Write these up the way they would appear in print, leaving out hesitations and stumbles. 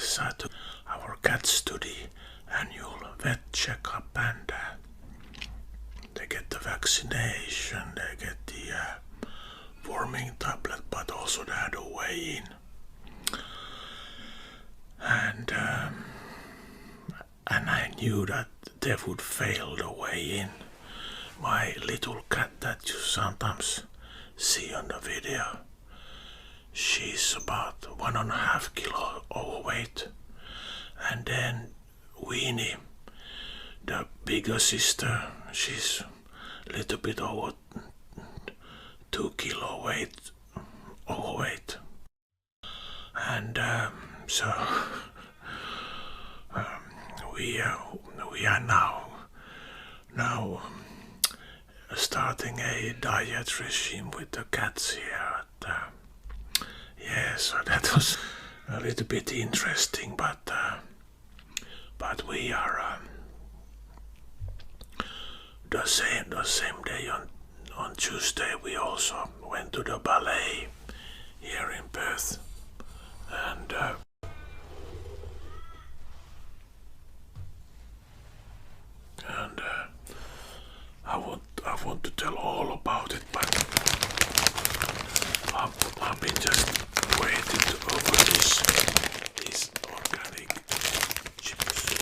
decided to our cats to the annual vet checkup, and they get the vaccination, they get the warming tablet, but also they had a weigh-in. And I knew that they would fail the weigh-in. My little cat that you sometimes see on the video, she's about 1.5 kilo overweight. And then Weenie, the bigger sister, she's a little bit over 2 kilo overweight. And so we are now starting a diet regime with the cats here. So that was a little bit interesting, but we are the same day on Tuesday we also went to the ballet here in Perth, and I want to tell all about it, but I've been just waiting to open this organic chips.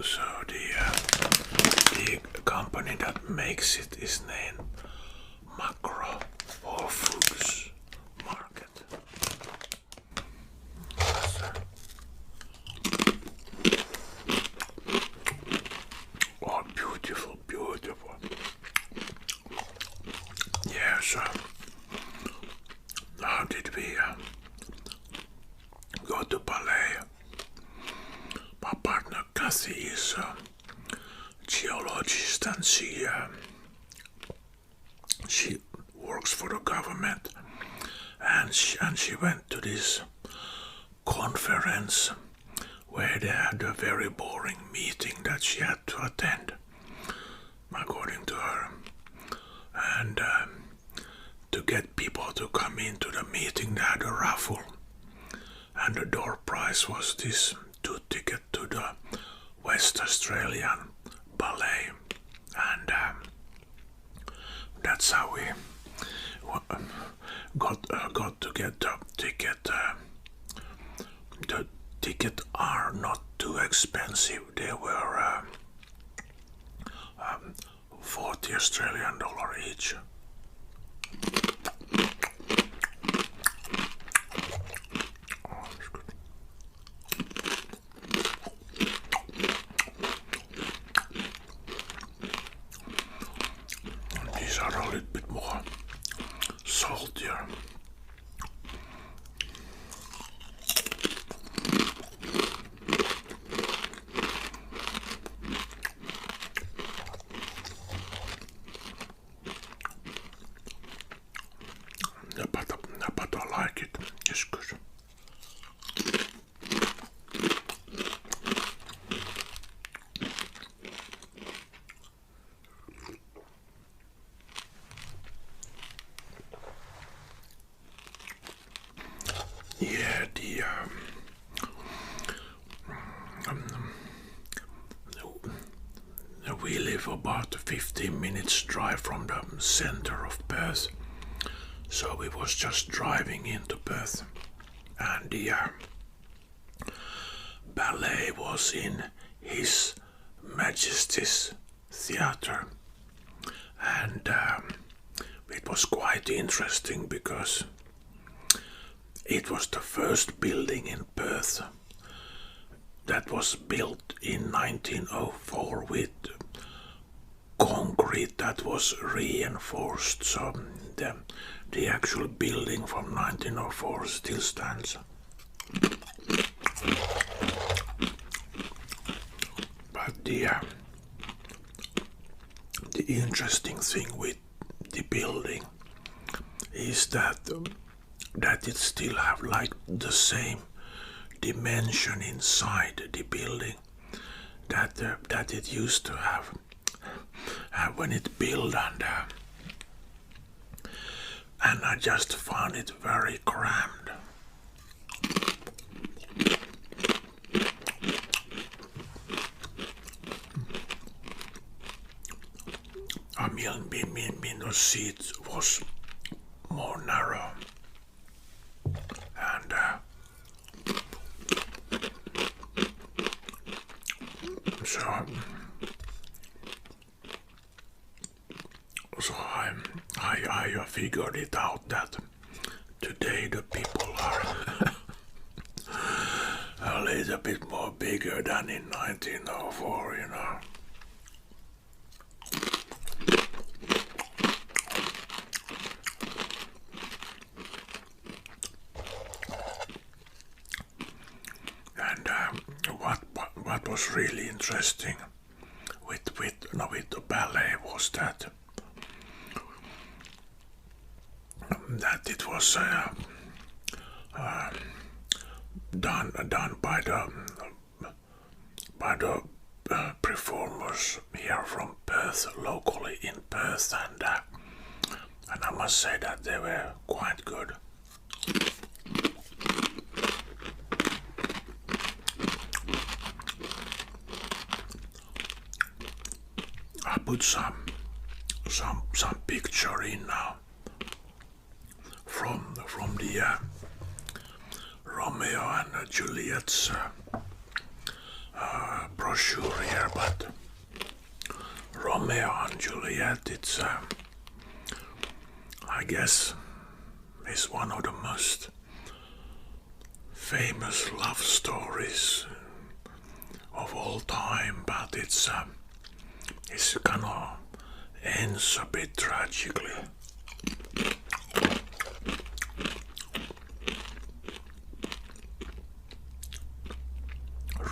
So the company that makes it is named Macro Whole Foods Market. Oh, beautiful. Yeah, so how did we go to ballet? My partner Kathy is a geologist, and she works for the government, and she went to this conference where they had a very boring meeting that she had to attend, according to her. And to get people to come into the meeting, they had a raffle, and the door prize was this 2 tickets to the West Australian ballet, and that's how we got to get the ticket. The tickets are not too expensive. They were 40 Australian dollar each. These are a little bit more saltier. But I like it. It's good. Yeah, we live about 15 minutes drive from the center of Perth, so we was just driving into Perth, and the ballet was in His Majesties Theater, and it was quite interesting because it was the first building in Perth that was built in 1904 with concrete that was reinforced, so the actual building from 1904 still stands. But the interesting thing with the building is that it still have like the same dimension inside the building that it used to have when it built, and I just found it very crammed. I mean the seat was more narrow, and so I figured it out that today the people are a little bit more bigger than in 1904, you know. And what was really interesting with the ballet was that it was done by the performers here from Perth, locally in Perth, and I must say that they were quite good. I put some picture in now from the Romeo and Juliet's brochure here, but Romeo and Juliet, it's I guess is one of the most famous love stories of all time, but it's kind of ends a bit tragically.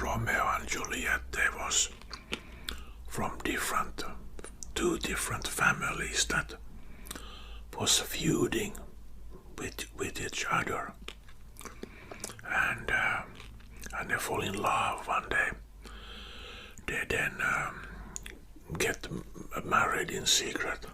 Romeo and Juliet, they was from two different families that was feuding with each other, and they fall in love, and they then get married in secret.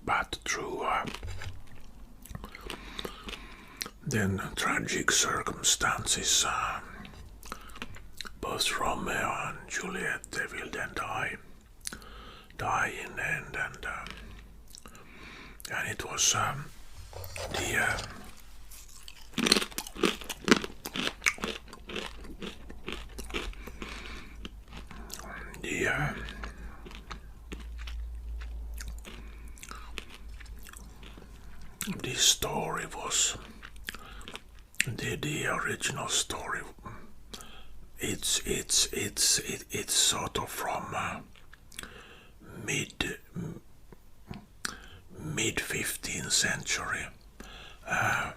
But through then tragic circumstances, both Romeo and Juliet, they will then die in the end, and it was this story was the original story. It's sort of from mid 15th century, and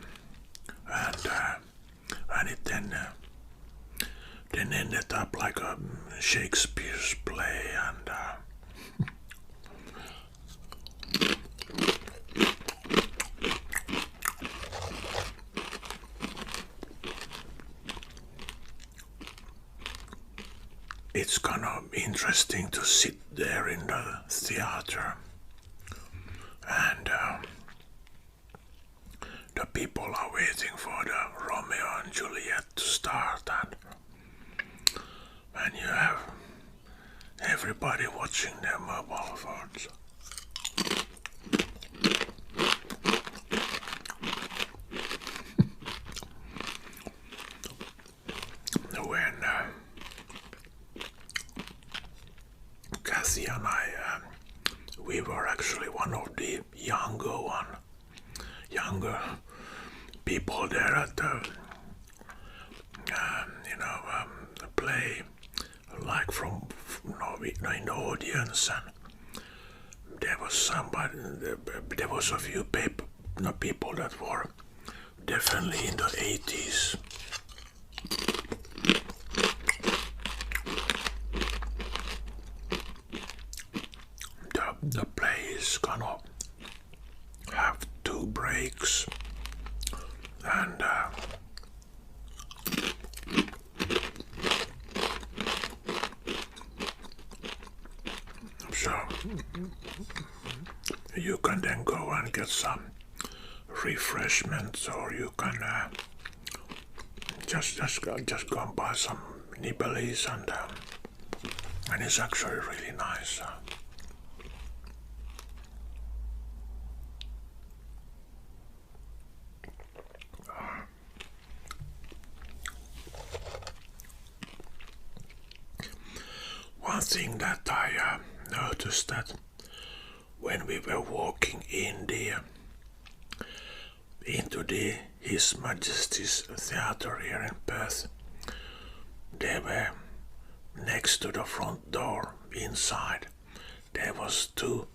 it then ended up like a Shakespeare's play, and it's kind of interesting to sit there in the theater, and the people are waiting for the Romeo and Juliet to start, and you have everybody watching their mobile phones. When Kathy and I, we were actually one of the younger people there at the play, like from in the audience, and there was a few people that were definitely in the 80s. you can then go and get some refreshments, or you can just go and buy some nibblies, and it's actually really nice. One thing that I noticed, that when we were walking into the His Majesties Theater here in Perth, they were next to the front door inside. There was two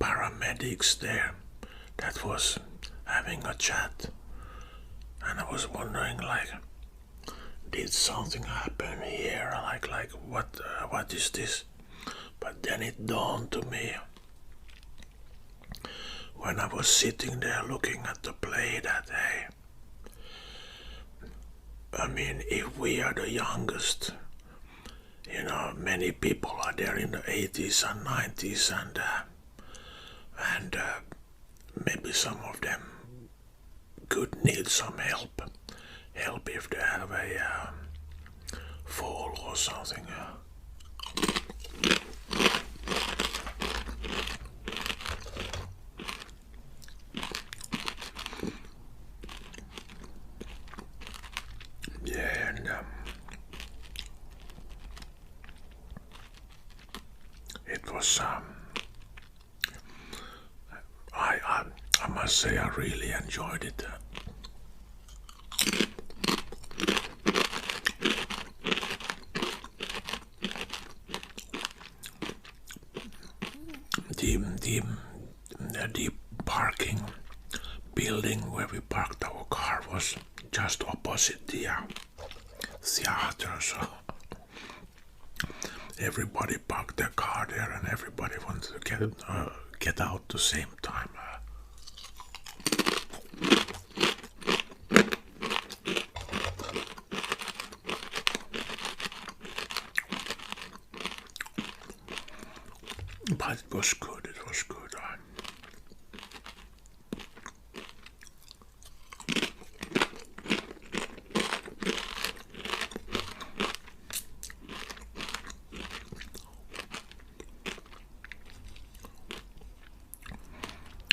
paramedics there that was having a chat, and I was wondering, like, did something happen here? Like what is this? But then it dawned to me when I was sitting there looking at the play that, hey, I mean, if we are the youngest, you know, many people are there in the 80s and 90s, and maybe some of them could need some help if they have a fall or something. Yeah, and it was I must say I really enjoyed it. The parking building where we parked our car was just opposite the theater, so everybody parked their car there, and everybody wanted to get out at the same time. But it was good, it was good.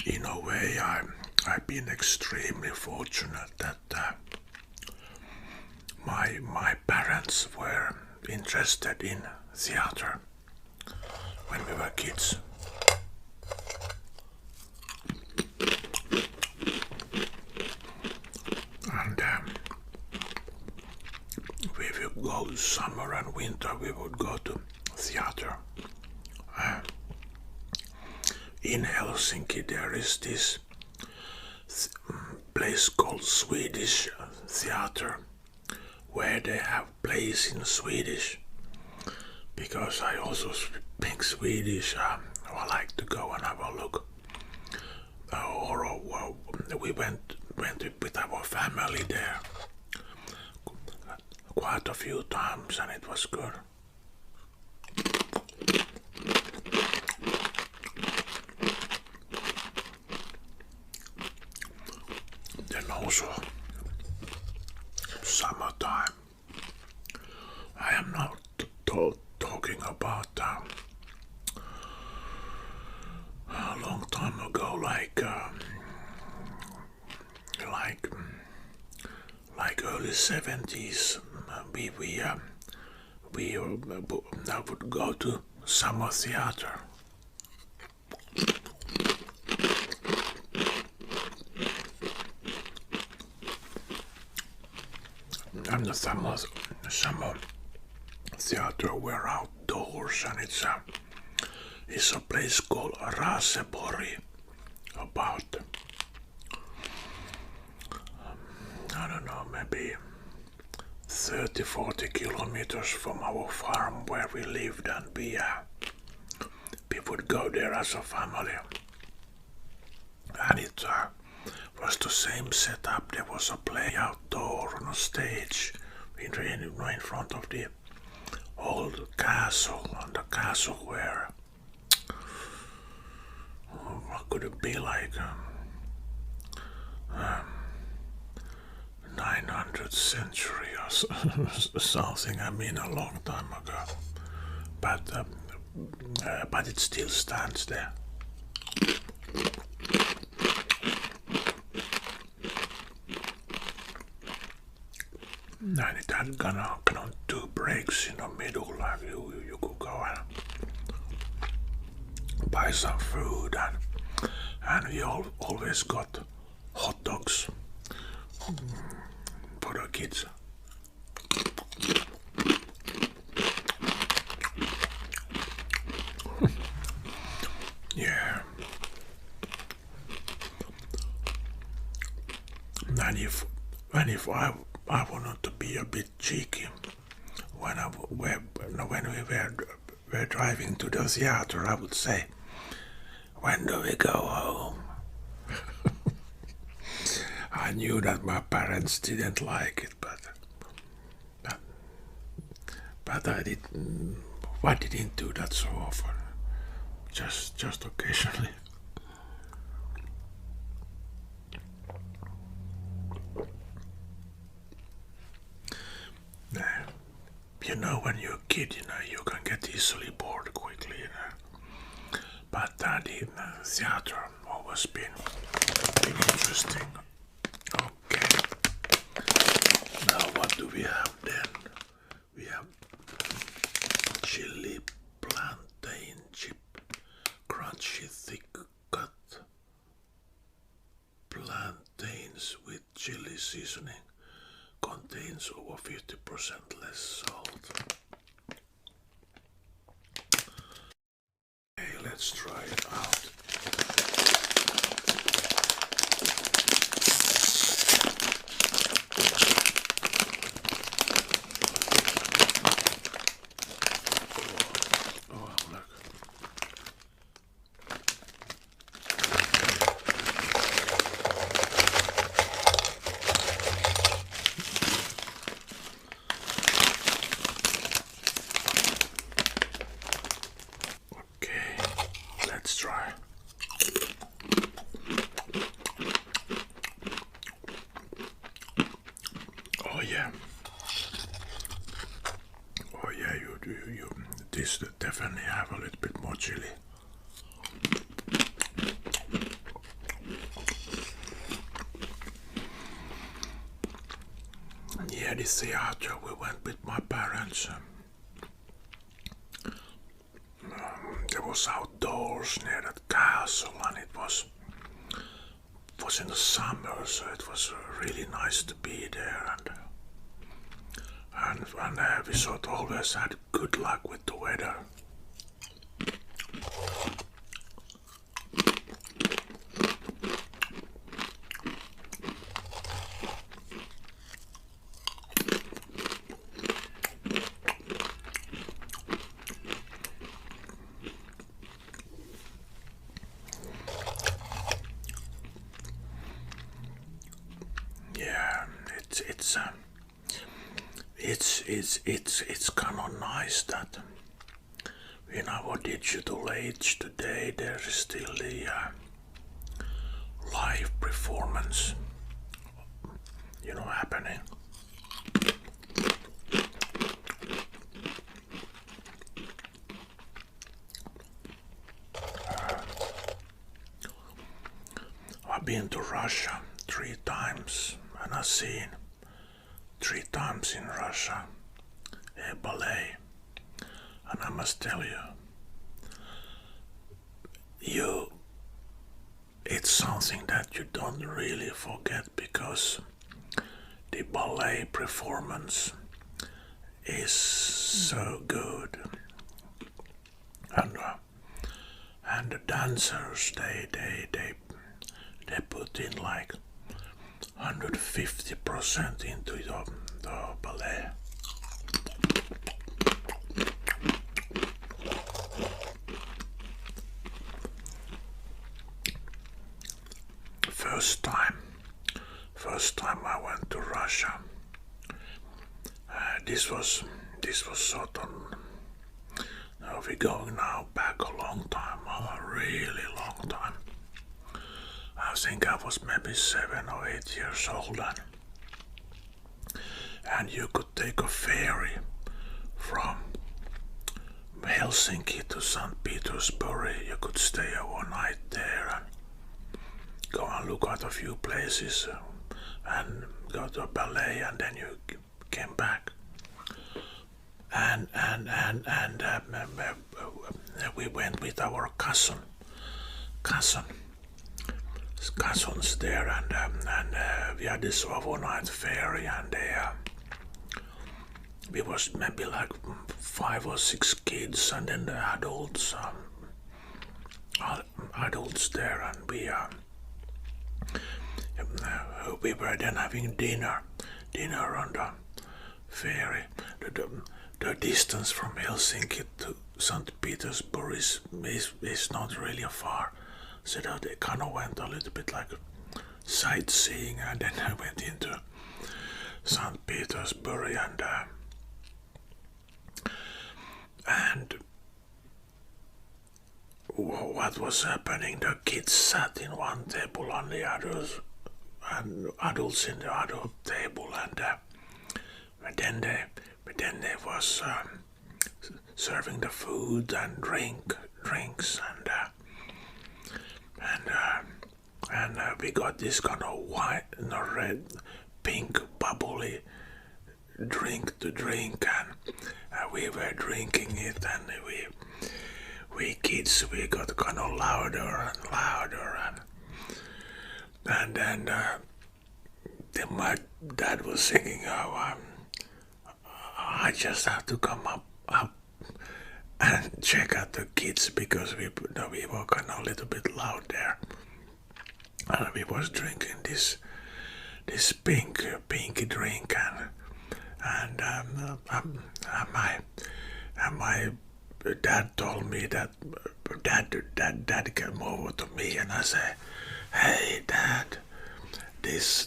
In a way, I've been extremely fortunate that my parents were interested in theater when we were kids. And we would go summer and winter, we would go to theater. In Helsinki there is this place called Swedish Theater, where they have plays in Swedish. Because I also speak Swedish, I like to go and have a look. We went with our family there quite a few times, and it was good. Then also summertime. I am not talking about a long time ago, like early 70s. We would go to summer theater. And the summer theater were outdoors, and it's a place called Raseborg, about I don't know, maybe 30-40 kilometers from our farm where we lived, and we would go there as a family. And it was the same setup. There was a play outdoor on a stage in front of the old castle, and the castle were could it be like 900th century or something? I mean, a long time ago. But it still stands there. And it had kind of two breaks in the middle, like you could go and buy some food, and we always got hot dogs for the kids. Yeah. And if I wanted to be a bit cheeky, when we were driving to the theater, I would say, "When do we go home?" I knew that my parents didn't like it, but I didn't do that so often. Just occasionally. You know, when you're a kid, you can get easily bored quickly, But the theater always been interesting. Okay. Now what do we have then? We have chili plantain chip, crunchy thick cut plantains with chili seasoning. Contains over 50% less salt. Okay, let's try it out. Oh, look. Let's try. Oh yeah. Oh yeah, you this definitely have a little bit more chili. Yeah, the theater we went with my parents. There was outdoors near that castle, and it was in the summer, so it was really nice to be there, and we sort of always had good luck with the weather. It's kind of nice that in our digital age today there is still the live performance, happening. I've been to Russia 3 times, and I've seen 3 times in Russia a ballet, and I must tell you, it's something that you don't really forget, because the ballet performance is so good, and the dancers they put in like 150% into the ballet. First time I went to Russia, this was sort of, we're going now back a long time, a really long time. I think I was maybe 7 or 8 years old, and you could take a ferry from Helsinki to St. Petersburg. You could stay overnight there and go and look at a few places and go to a ballet, and then you came back. And we went with our cousins there, and we had this overnight ferry, and we was maybe like 5 or 6 kids, and then the adults there, and we were then having dinner on the ferry. The distance from Helsinki to St. Petersburg is not really far, so they kind of went a little bit like sightseeing, and then I went into St. Petersburg, and what was happening? The kids sat in one table on the others, and adults in the other table, and then they was serving the food and drinks, and we got this kind of white, red, pink, bubbly drink to drink, and we were drinking it, and we kids, we got kind of louder and louder, and then my dad was singing, I just have to come up and check out the kids, because we were kind of a little bit loud there, and we was drinking this pink drink, and my dad told me that dad came over to me, and I said, "Hey, Dad, this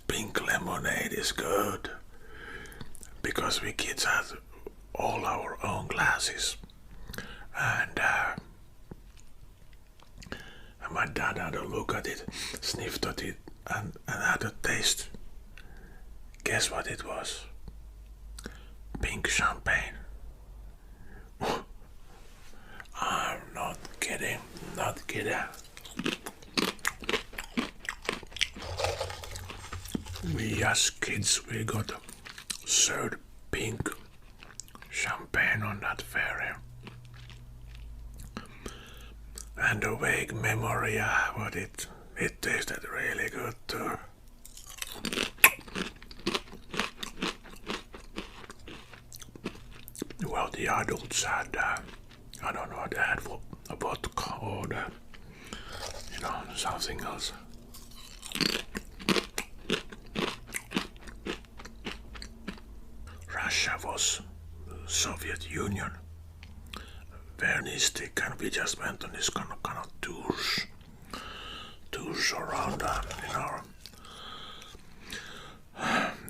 pink lemonade is good," because we kids had all our own glasses, and my dad had a look at it, sniffed at it, and had a taste. Guess what it was? Pink champagne. I'm not kidding. We as kids, we got served pink champagne on that ferry. And a vague memory, but it tasted really good too. Well, the adults had, I don't know, they had a vodka or something else. Russia was Soviet Union, Vernistic, and we just went on this kind of tours around,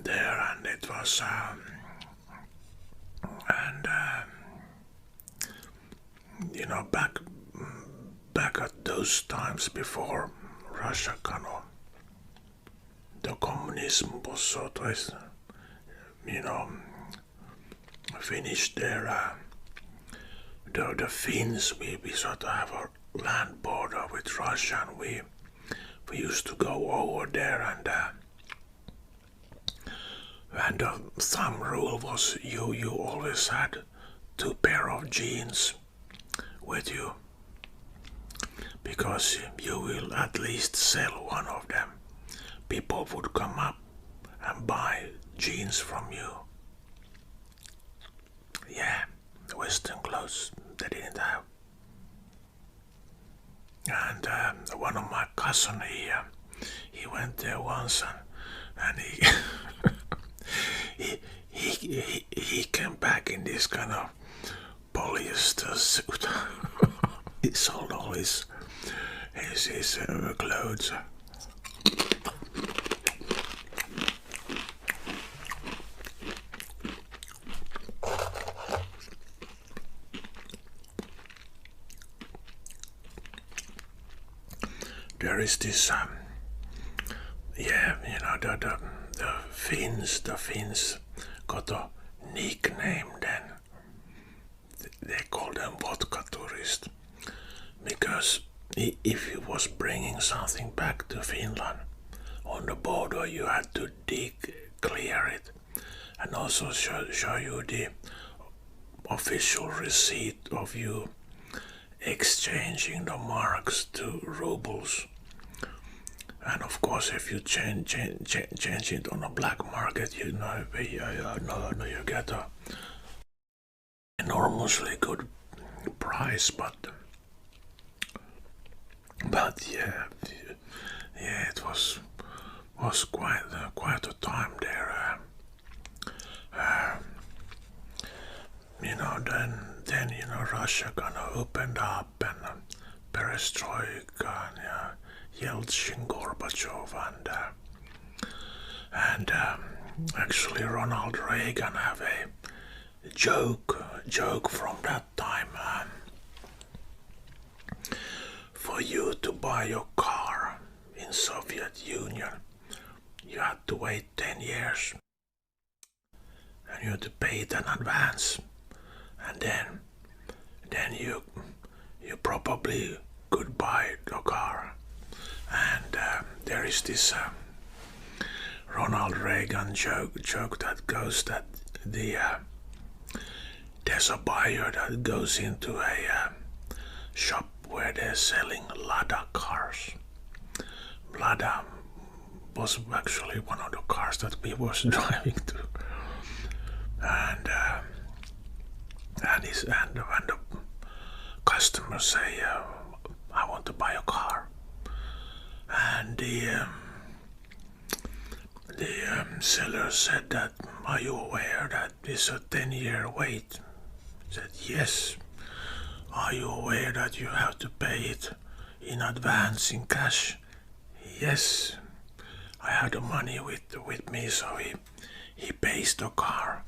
there, and it was, back at those times before Russia the communism was sort of, finished there. The Finns, we sort of have a land border with Russia, and we used to go over there, and the thumb rule was you always had 2 pair of jeans with you, because you will at least sell one of them. People would come up and buy jeans from you. Yeah, Western clothes they didn't have. And one of my cousins, he went there once, and he came back in this kind of polyester suit. He sold all his clothes. there is this yeah, you know, the Finns got a nickname then. They call them vodka tourist, because if you was bringing something back to Finland on the border, you had to clear it, and also show you the official receipt of you exchanging the marks to rubles. And of course, if you change it on a black market, you know, you get a enormously good price. But yeah, it was quite a time there. You know, then you know, Russia gonna opened up, and perestroika, and Yeltsin, Gorbachev, and actually Ronald Reagan have a joke from that time. For you to buy your car in Soviet Union, you had to wait 10 years, and you had to pay it in advance, and then you probably could buy the car. And there is this Ronald Reagan joke that goes that there's a buyer that goes into a shop where they're selling Lada cars. Lada was actually one of the cars that we was driving to, and when the customers say, "I want to buy a car," and the seller said that, "Are you aware that it's a 10-year wait?" He said, "Yes." "Are you aware that you have to pay it in advance in cash?" "Yes." "I had the money with me," so he pays the car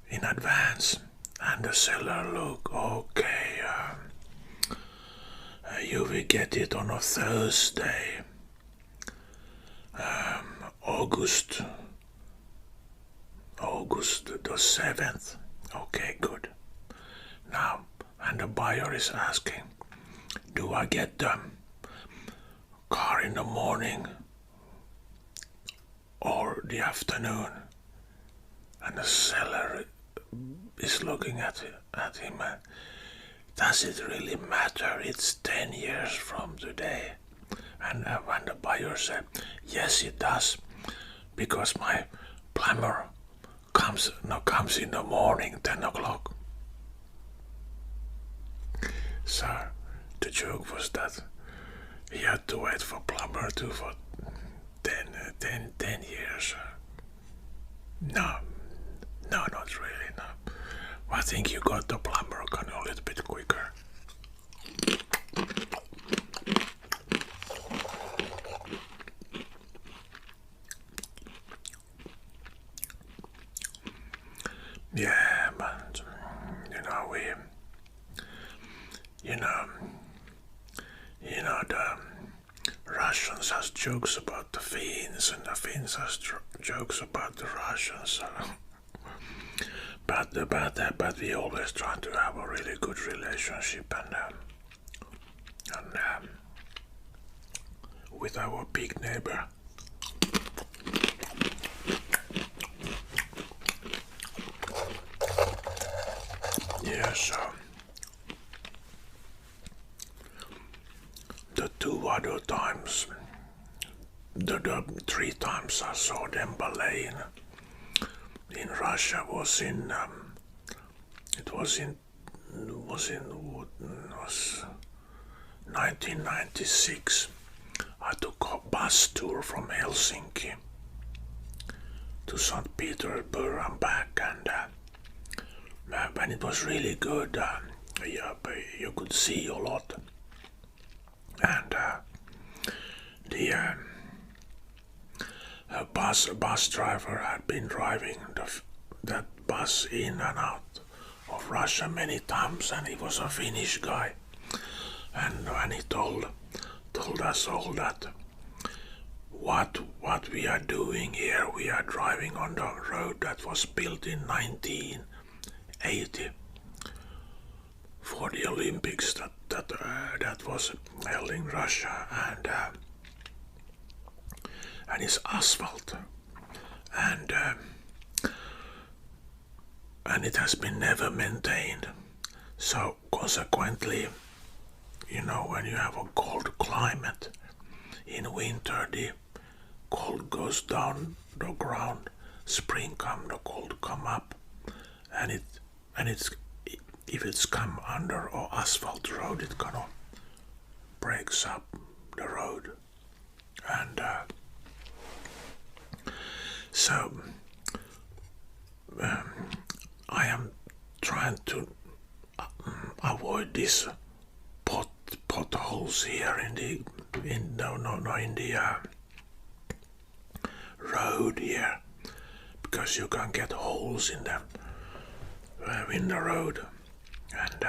in advance, and the seller look, "Okay, you will get it on a Thursday, August the 7th. "Okay, good." Now, and the buyer is asking, "Do I get the car in the morning or the afternoon?" And the seller is looking at him and, "Does it really matter? It's 10 years from today." And when the buyer said, "Yes, it does, because my plumber comes in the morning, 10 o'clock. So the joke was that he had to wait for plumber too for 10 years. No, not really, no. I think you got the plumber gone a little bit quicker. Yeah, but the Russians has jokes about the Finns, and the Finns has jokes about the Russians. But we always try to have a really good relationship, and with our big neighbor. Yeah, so the 2 other times, the 3 times I saw them ballet in Russia was in 1996. I took a bus tour from Helsinki to St. Petersburg and back, and when it was really good, you could see a lot, and the bus driver had been driving that bus in and out of Russia many times, and he was a Finnish guy. And when he told told us all that what we are doing here, we are driving on the road that was built in 1980 for the Olympics that was held in Russia, and it's asphalt, and it has been never maintained. So consequently, you know, when you have a cold climate, in winter the cold goes down the ground, spring come, the cold come up, and it's if it's come under or asphalt road, it kind of breaks up the road, and so I am trying to avoid these potholes here in the road here, because you can get holes in the road, and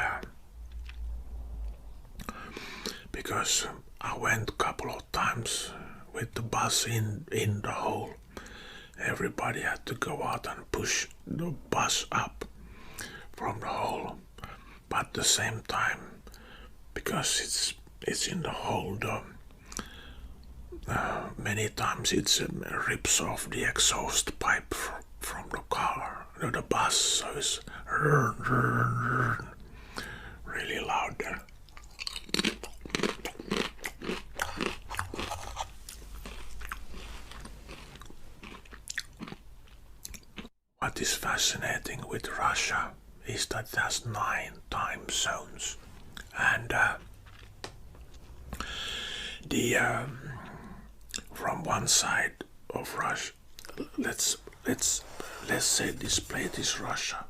because I went a couple of times with the bus in the hole, everybody had to go out and push the bus up from the hole, but at the same time, because it's in the hole, many times it rips off the exhaust pipe from the car, the bus, so it's really loud there. What is fascinating with Russia is that it has 9 time zones, and from one side of Russia, let's say this plate is Russia.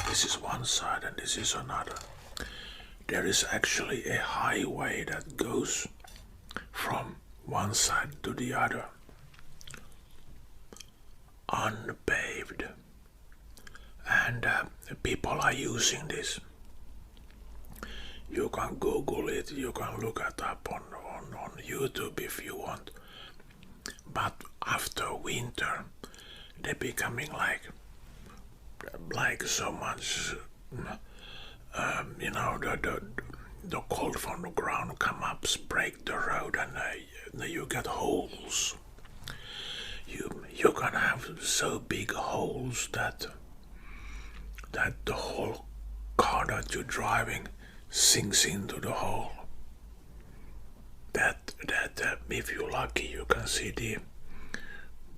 This is one side and this is another. There is actually a highway that goes from one side to the other, unpaved, and people are using this. You can Google it, you can look it up on YouTube if you want. But after winter, they're becoming like so much, you know, the cold from the ground come up, break the road, and you get holes. You can have so big holes that the whole car that you're driving sinks into the hole. That if you're lucky, you can see the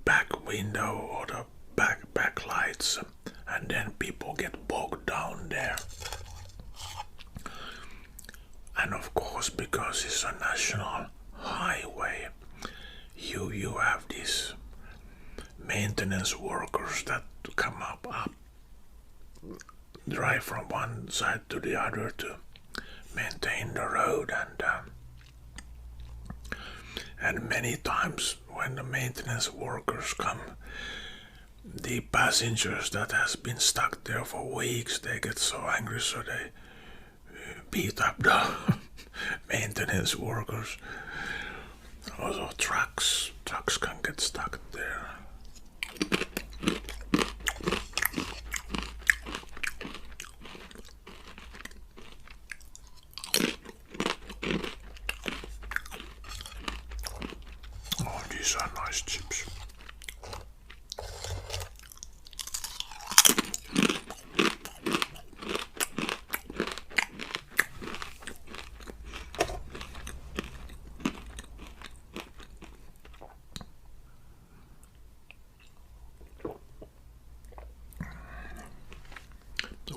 back window or the back lights, and then people get bogged down there. And of course, because it's a national highway, you have these maintenance workers that come up, drive from one side to the other to maintain the road, and many times when the maintenance workers come, the passengers that has been stuck there for weeks, they get so angry, so they beat up the maintenance workers. Also trucks can get stuck there. Oh, these are nice chips.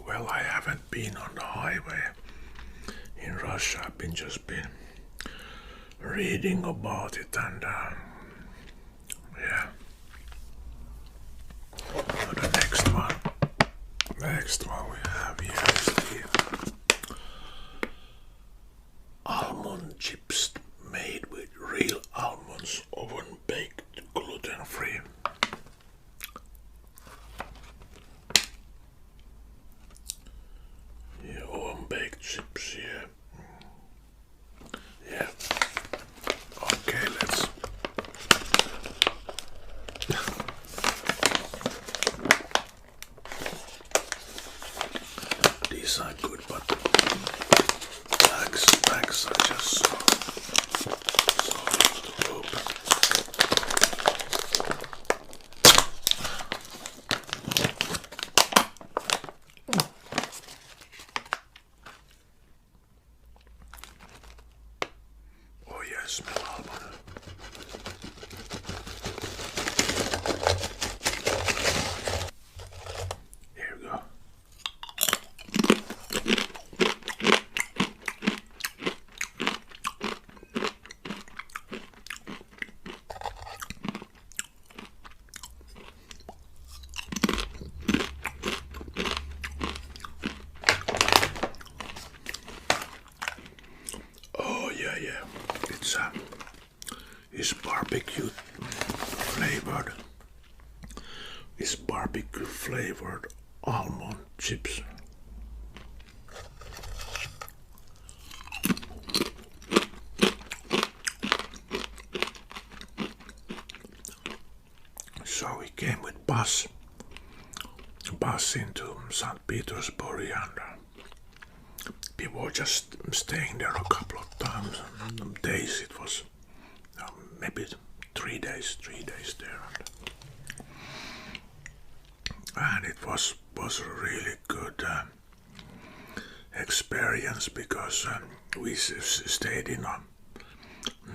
Well, I haven't been on the highway in Russia. I've just been reading about it, and yeah. So the next one we have here is the almond chips made with real almonds, oven baked, gluten free. Baked chips here. Yeah. legs are good, but legs are just so to poop. Oh yes, smell almond. Here we go. Oh yeah. It's barbecue flavored. It's barbecue flavored almond chips. So we came with bus into St. Petersburg, and people were just staying there a couple of times. Days it was maybe 3 days there, and it was a really good experience because we stayed in a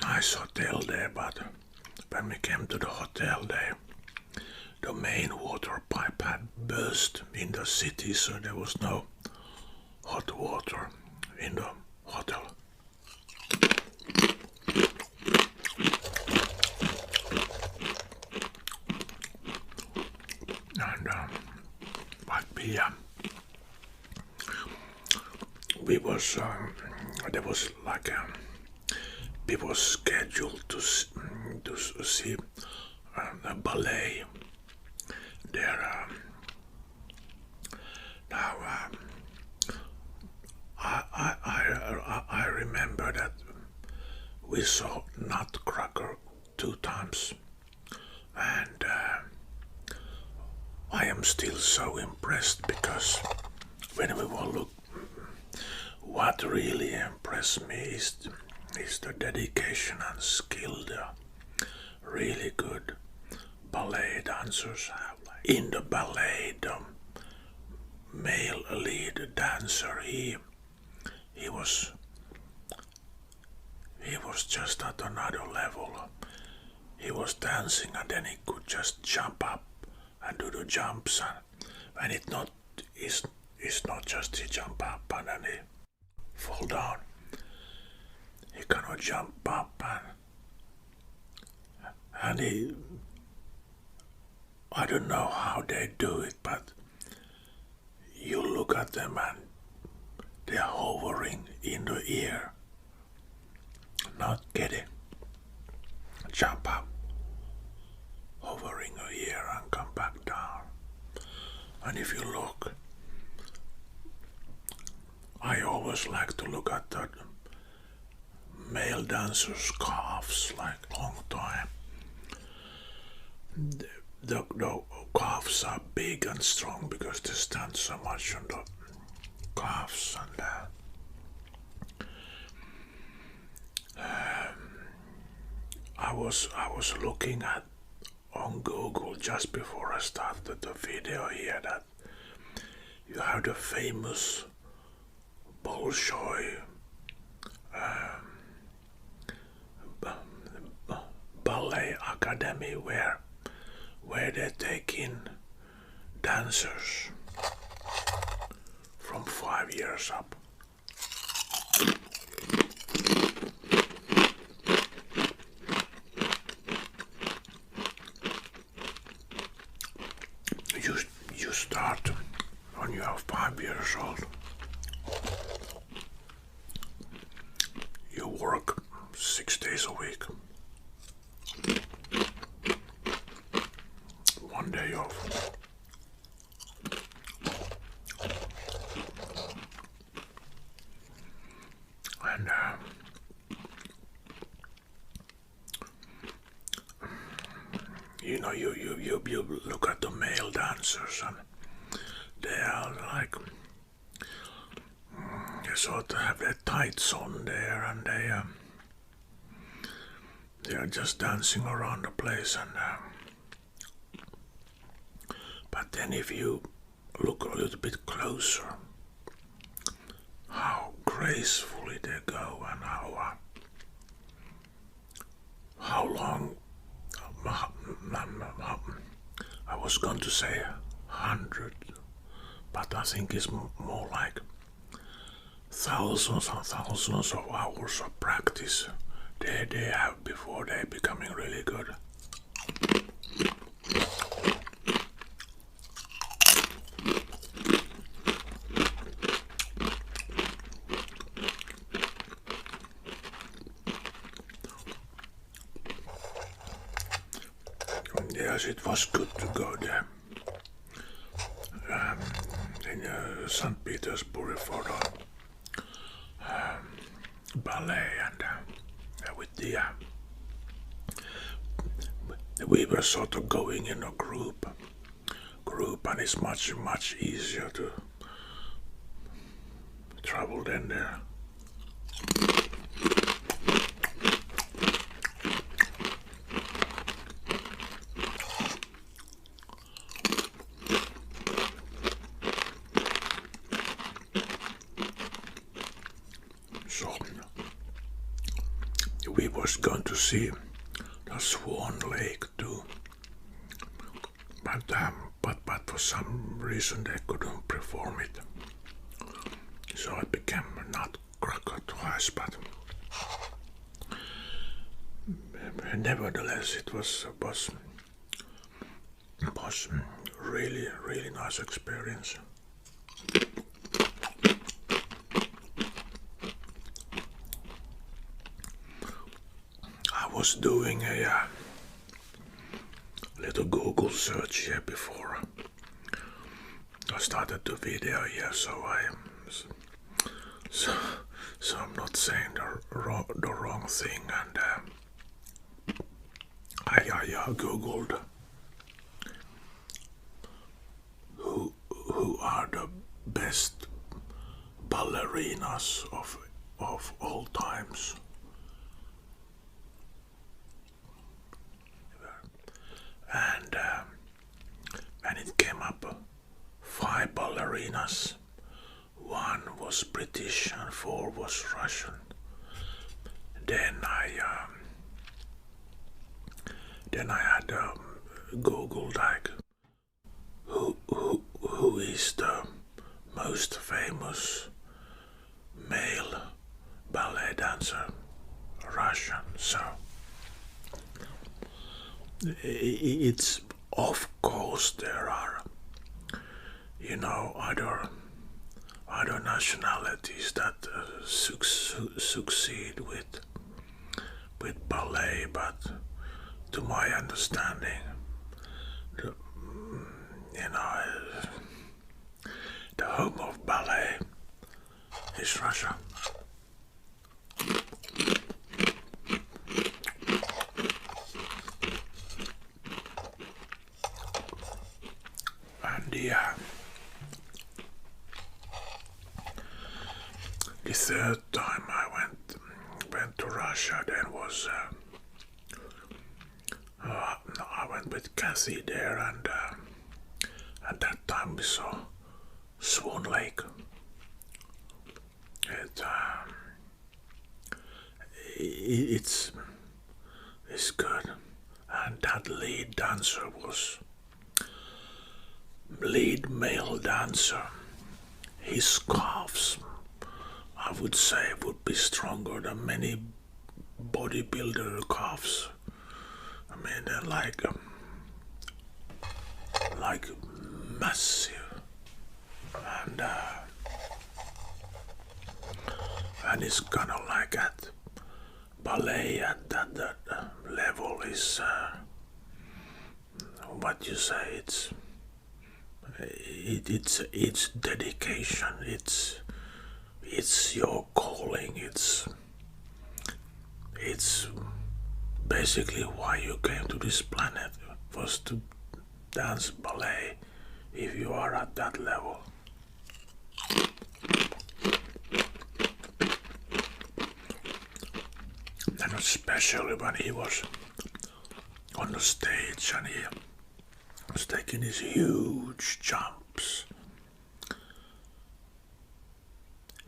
nice hotel there, but when we came to the hotel there, the main water pipe had burst in the city, so there was no hot water in the hotel. And but we was there was like people scheduled to see a ballet there. Now I remember that we saw Nutcracker 2 times, and I am still so impressed because when we will look, what really impressed me is the dedication and skill the really good ballet dancers have. In the ballet, the male lead dancer, he was just at another level. He was dancing and then he could just jump up and do the jumps, and it's not just he jump up and then he fall down. He cannot jump up and he, I don't know how they do it, but you look at them and they're hovering in the air, not getting jump up, hovering in the air and come back down. And if you look, I always like to look at the male dancers' calves, like long time. The calves are big and strong because they stand so much on the calves, and I was looking at on Google just before I started the video here that you have the famous Bolshoi Ballet Academy where they take in dancers from 5 years up. You start when you are 5 years old. You work 6 days a week. 1 day off. And you look at the male dancers and they are sort of have their tights on there, and they are just dancing around the place. And but then if you look a little bit closer, how gracefully they go, and how long. I was going to say 100, but I think it's more like thousands and thousands of hours of practice they have before they're becoming really good. Yes, it was good to go there in St. Petersburg for the ballet, and with the we were sort of going in a group, and it's much easier to travel than there. So we was going to see the Swan Lake too, but for some reason they couldn't perform it, so it became a Nutcracker twice. But nevertheless, it was really nice experience. I was doing a little Google search here before I started the video here, so I'm not saying the wrong thing, and I googled who are the best ballerinas of all times. And it came up 5 ballerinas. 1 was British and 4 was Russian. Then I had googled like who is the most famous male ballet dancer, Russian. So it's, of course, there are, other nationalities that succeed with ballet, but to my understanding, the home of ballet is Russia. The third time I went to Russia, then was I went with Kathy there, and at that time we saw Swan Lake. It's good, and that lead male dancer. His calves, I would say, would be stronger than many bodybuilder calves. I mean, they're like massive, and it's kind of like at ballet at that level is what you say. It's dedication. It's your calling. It's basically why you came to this planet, was to dance ballet. If you are at that level. especially when he was on the stage and he was taking his huge jumps.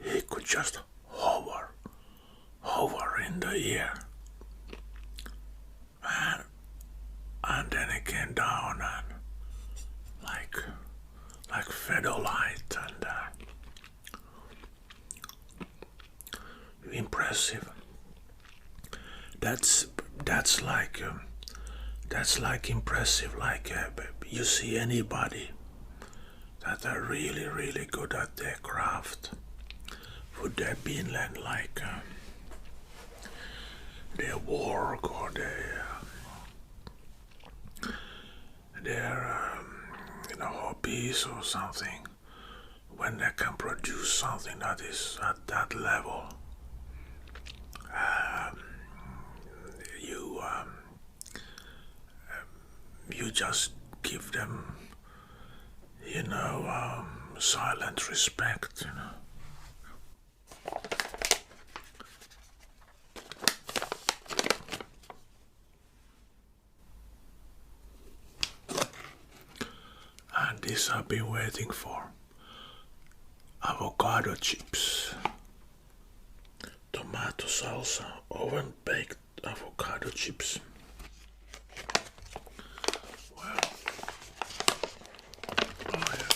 He could just hover in the air, and then he came down and like feather light and impressive. That's like impressive. Like you see anybody that are really good at their craft. Would they be like their work or their hobbies or something, when they can produce something that is at that level? You just give them, silent respect, And this I've been waiting for. Avocado chips, tomato salsa, oven baked avocado chips. Well, oh yeah.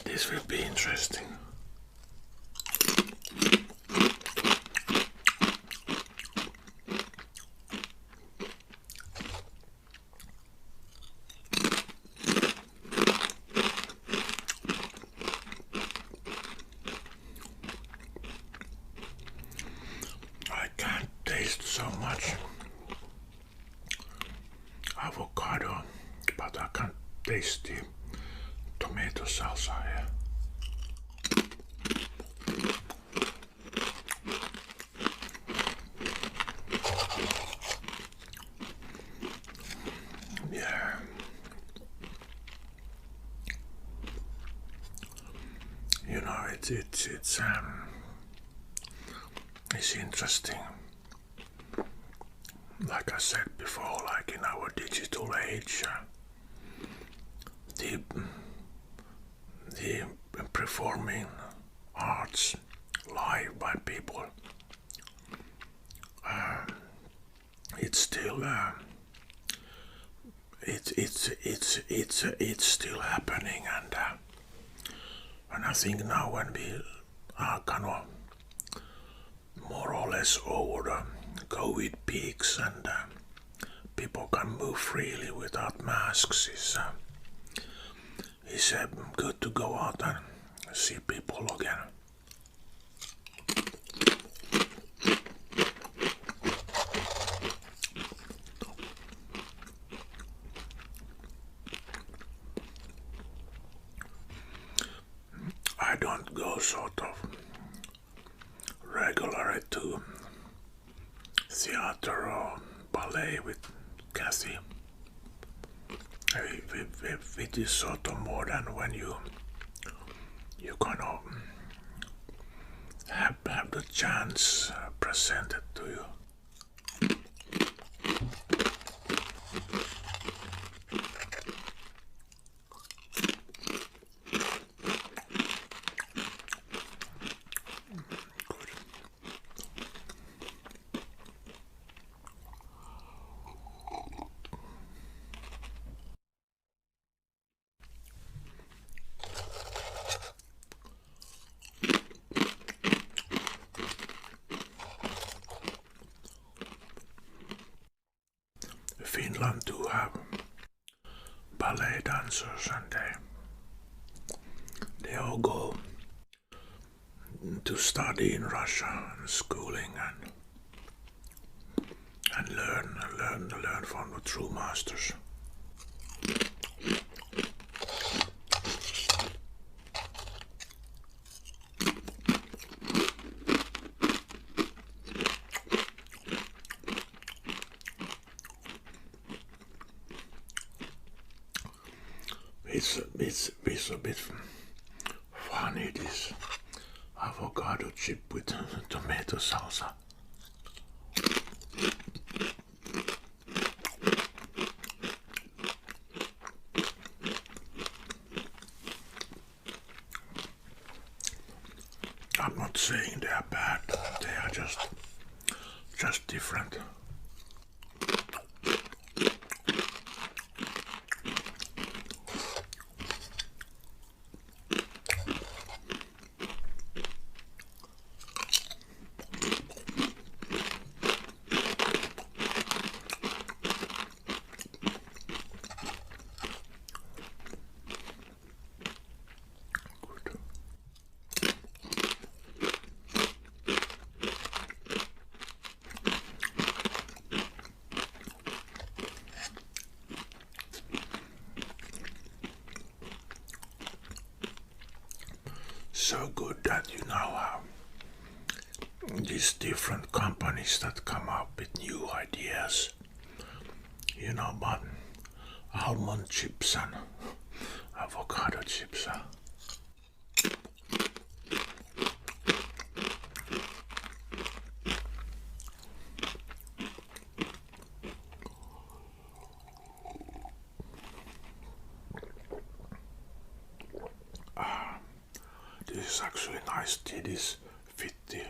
This will be interesting. I can't taste so much avocado, but I can taste the tomato salsa here. Yeah. It's interesting. Like I said before, like in our digital age, the performing arts live by people, it's still it's still happening, and I think now when we are kind of more or less over the COVID peaks and people can move freely without masks, it's good to go out and see people again. I don't go sort of regularly to theater or ballet with Kathy. It is sort of more than when you kind of have the chance presented to you. Finland do have ballet dancers, and they all go to study in Russia and schooling, and learn from the true masters. It's a bit funny, this avocado chip with tomato salsa. I'm not saying they are bad, they are just different. So good that you now have these different companies that come up with new ideas, you know, but almond chips and avocado chips. This is actually nice tea, this fit tea.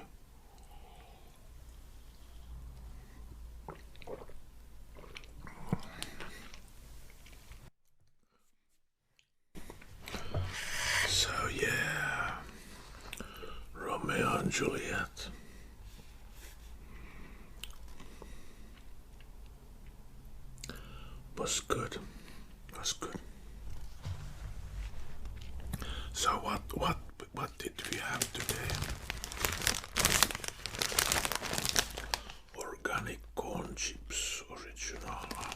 So yeah, Romeo and Juliet. Was good. So what did we have today? Organic corn chips, original. I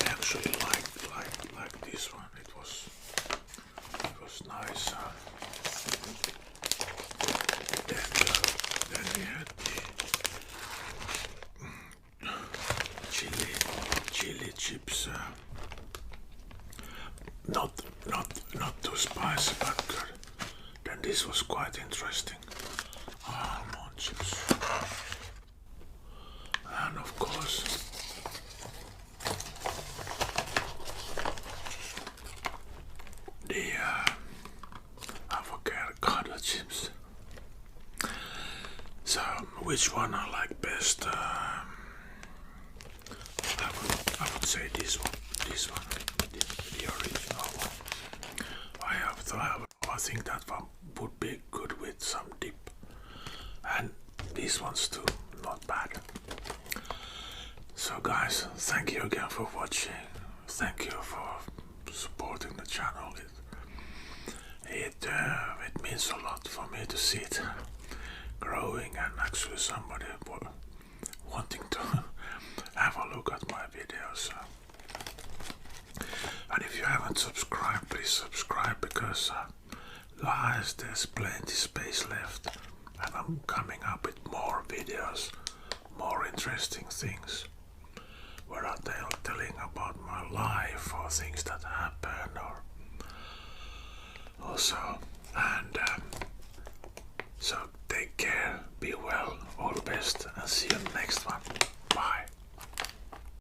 actually like this one. It was nice. Then we had the chili chips. Not too spicy, but good. Then this was quite interesting. Almond chips. And of course, the avocado chips. So, which one I like best? I would say this one, the original one. I think that one would be good with some dip, and these ones too, not bad. So guys, thank you again for watching. Thank you for supporting the channel. It means a lot for me to see it growing, and actually somebody wanting to have a look at my videos. And if you haven't subscribed, please subscribe, because guys, there's plenty space left, and I'm coming up with more videos, more interesting things, where I'm telling about my life or things that happen, or also, and so take care, be well, all the best, and see you in the next one.